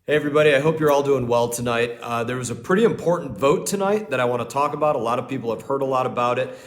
Hey everybody, I hope you're all doing well tonight. There was a pretty important vote tonight that I want to talk about. A lot of people have heard a lot about it.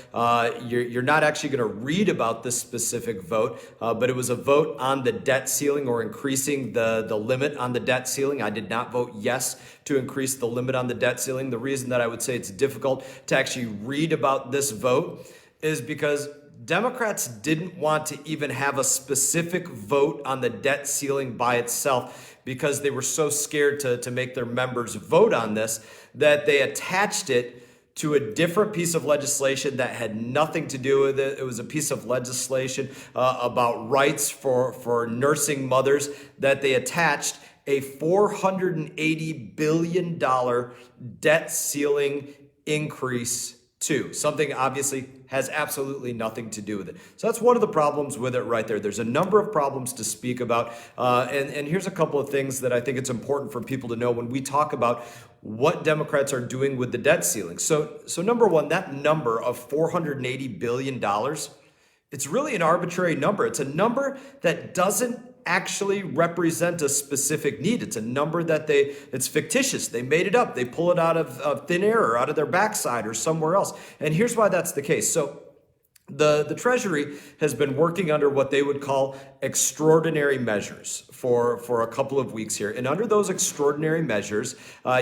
You're not actually going to read about this specific vote, but it was a vote on the debt ceiling or increasing the limit on the debt ceiling. I did not vote yes to increase the limit on the debt ceiling. The reason that I would say it's difficult to actually read about this vote is because Democrats didn't want to even have a specific vote on the debt ceiling by itself because they were so scared to make their members vote on this that they attached it to a different piece of legislation that had nothing to do with it. It was a piece of legislation about rights for nursing mothers that they attached a $480 billion debt ceiling increase to. Something obviously has absolutely nothing to do with it. So that's one of the problems with it right there. There's a number of problems to speak about. And here's a couple of things that I think it's important for people to know when we talk about what Democrats are doing with the debt ceiling. So number one, that number of $480 billion, it's really an arbitrary number. It's a number that doesn't actually represent a specific need. It's a number that it's fictitious. They made it up. They pull it out of thin air or out of their backside or somewhere else. And here's why that's the case. So the Treasury has been working under what they would call extraordinary measures for a couple of weeks here. And under those extraordinary measures,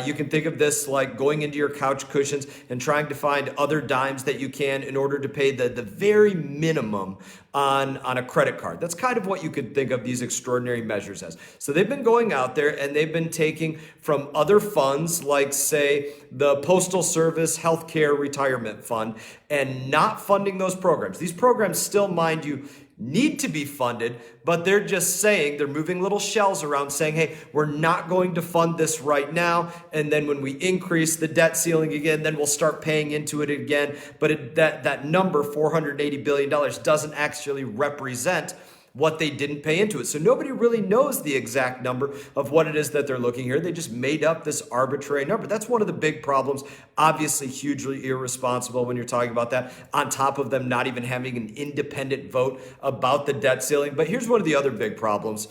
you can think of this like going into your couch cushions and trying to find other dimes that you can in order to pay the very minimum on a credit card. That's kind of what you could think of these extraordinary measures as. So they've been going out there and they've been taking from other funds like, say, the Postal Service Healthcare Retirement Fund and not funding those programs. These programs still, mind you, need to be funded, but they're just saying, they're moving little shells around saying, hey, we're not going to fund this right now. And then when we increase the debt ceiling again, then we'll start paying into it again. But that number, $480 billion, doesn't actually represent what they didn't pay into it. So nobody really knows the exact number of what it is that they're looking here. They just made up this arbitrary number. That's one of the big problems. Obviously, hugely irresponsible when you're talking about that, on top of them not even having an independent vote about the debt ceiling. But here's one of the other big problems.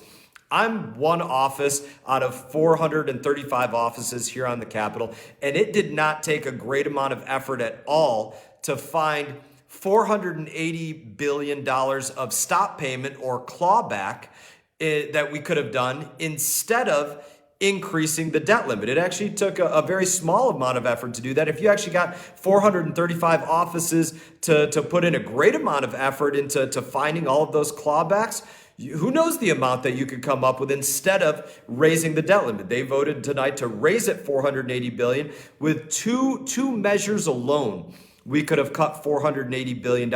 I'm one office out of 435 offices here on the Capitol, and it did not take a great amount of effort at all to find $480 billion of stop payment or clawback that we could have done instead of increasing the debt limit. It actually took a very small amount of effort to do that. If you actually got 435 offices to put in a great amount of effort into finding all of those clawbacks, who knows the amount that you could come up with instead of raising the debt limit. They voted tonight to raise it $480 billion. With two measures alone, we could have cut $480 billion.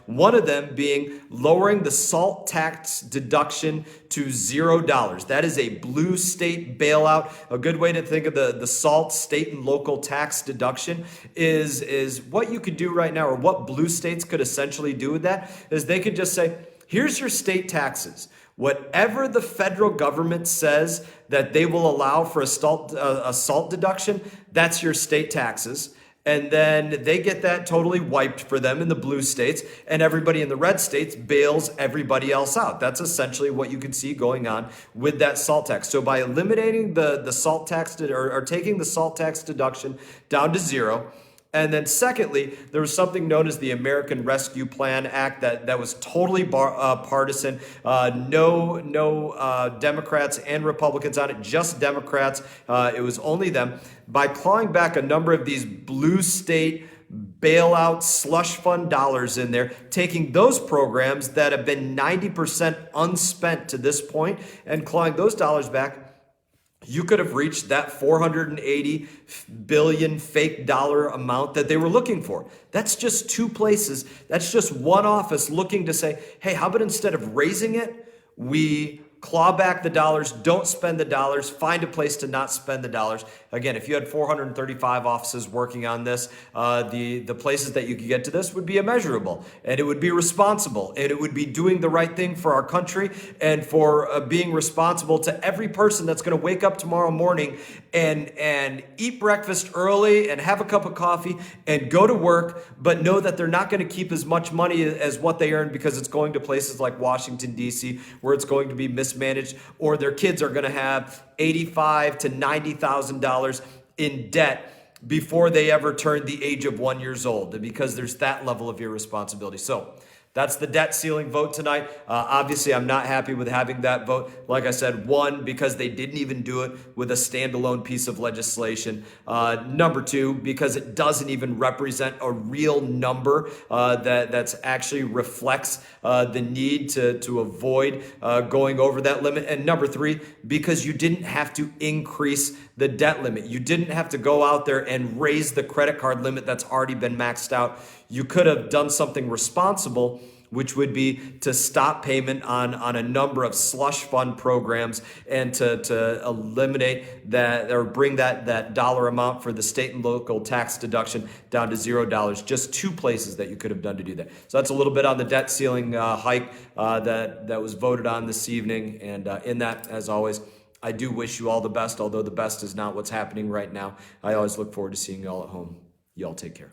One of them being lowering the SALT tax deduction to $0. That is a blue state bailout. A good way to think of the SALT, state and local tax deduction, is what you could do right now, or what blue states could essentially do with that, is they could just say, here's your state taxes. Whatever the federal government says that they will allow for a SALT deduction, that's your state taxes. And then they get that totally wiped for them in the blue states, and everybody in the red states bails everybody else out. That's essentially what you can see going on with that SALT tax. So by eliminating the SALT tax or taking the SALT tax deduction down to zero, and then secondly, there was something known as the American Rescue Plan Act that was totally partisan. No Democrats and Republicans on it, just Democrats. It was only them. By clawing back a number of these blue state bailout slush fund dollars in there, taking those programs that have been 90% unspent to this point and clawing those dollars back, you could have reached that $480 billion fake dollar amount that they were looking for. That's just two places. That's just one office looking to say, hey, how about instead of raising it, we claw back the dollars, don't spend the dollars, find a place to not spend the dollars. Again, if you had 435 offices working on this, the places that you could get to this would be immeasurable, and it would be responsible, and it would be doing the right thing for our country and for being responsible to every person that's going to wake up tomorrow morning and eat breakfast early and have a cup of coffee and go to work, but know that they're not going to keep as much money as what they earn because it's going to places like Washington, D.C., where it's going to be mismanaged, or their kids are going to have $85,000 to $90,000 in debt before they ever turn the age of 1 year old, because there's that level of irresponsibility. So that's the debt ceiling vote tonight. Obviously, I'm not happy with having that vote. Like I said, one, because they didn't even do it with a standalone piece of legislation. Number two, because it doesn't even represent a real number that's actually reflects the need to avoid going over that limit. And number three, because you didn't have to increase the debt limit. You didn't have to go out there and raise the credit card limit that's already been maxed out. You could have done something responsible, which would be to stop payment on a number of slush fund programs and to eliminate that, or bring that dollar amount for the state and local tax deduction down to $0. Just two places that you could have done to do that. So that's a little bit on the debt ceiling hike that was voted on this evening. And in that, as always, I do wish you all the best, although the best is not what's happening right now. I always look forward to seeing you all at home. You all take care.